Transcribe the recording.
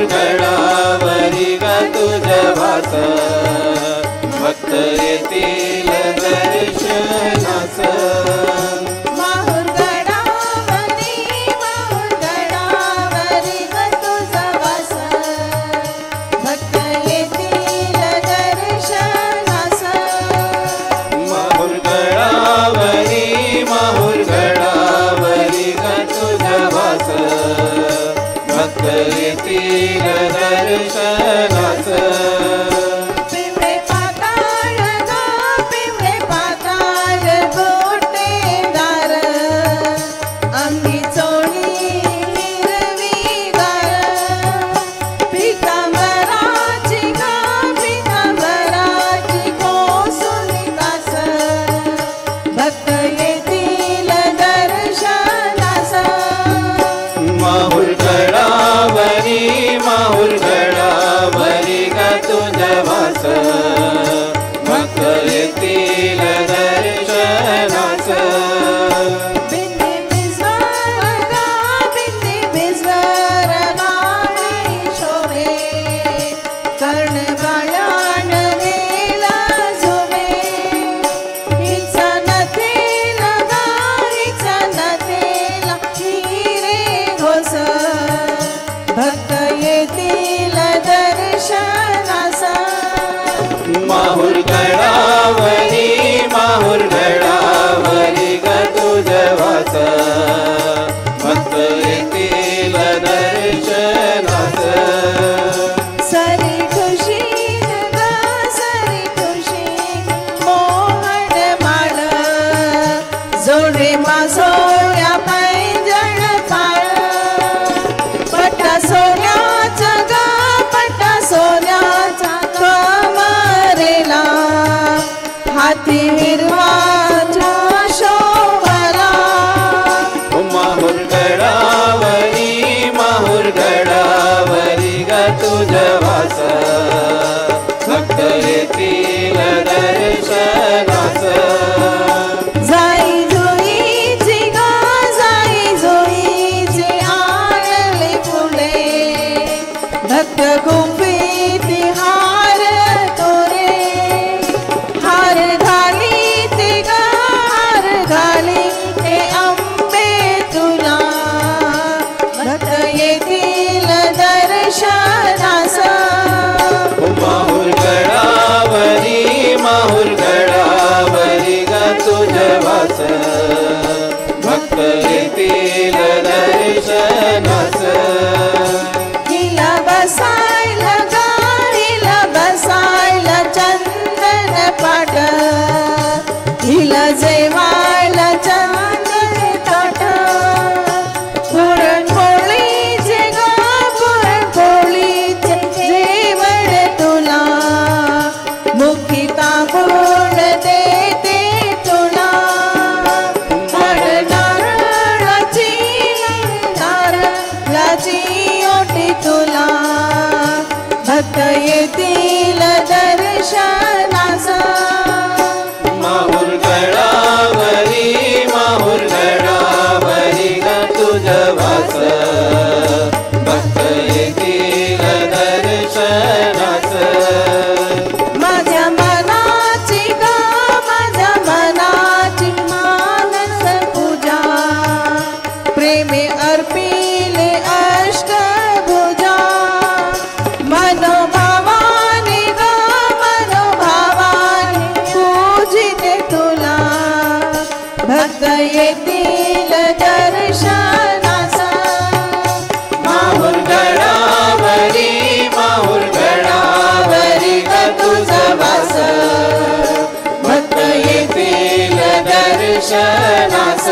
गडावरी ग तुझा वास भक्त येतील दर्शनास माहुर गडावरी ग तुझा वास भक्त येतील दर्शनास माहुर गडावरी ग तुझा वास भक्त येतील दर्शनास पिवळे पाताळ गोटेदार अंगी चोळी हिरवीगार पितांबराची कोसुली कास भक्त येतील दर्शनास माहुर गडावरी ग तुझा वास भक्त येतील दर्शनास बिंदी बिजवर गाणी शोभे कर्ण बाळान गेला झोबे हिचा नथेला हिरे घोस भक्त येतील दर्शनास माहुर गडावरी ग तुझा वास भक्त येतील दर्शनास सरी खुशी मोहन माळ जोडे मासोळ्या पैंजण पाळ पटा सोन्याचा कमरेला हाती हिरवाच्या शोभला माहुर गडावरी ग तुझा वास भक्त येतील दर्शनास जाई जुईची आणले फुले भक्त गुंफीती हार तोरे हार घाली ते अंबे तुला भक्त येतील दर्शनास माहुर गडावरी ग तुझा वास भक्त येतील दर्शनास हिला बसायला चंदन पाट हिला जेवायला चंदन ताट पुरणपोळीचे जेवण तुला मुखी तांबूळ देते तुला नारळाची ओटी तुला भक्त येतील दर्शनास माहुर गडावरी ग तुझा वास भक्त येतील दर्शनास माझ्या मनाची मानस पूजा प्रेमे अर्पिले अष्टभुजा मनोभावाने पूजिते तुला भक्त येतील दर्शनास माहुर गडावरी ग तुझा वास भक्त येतील दर्शनास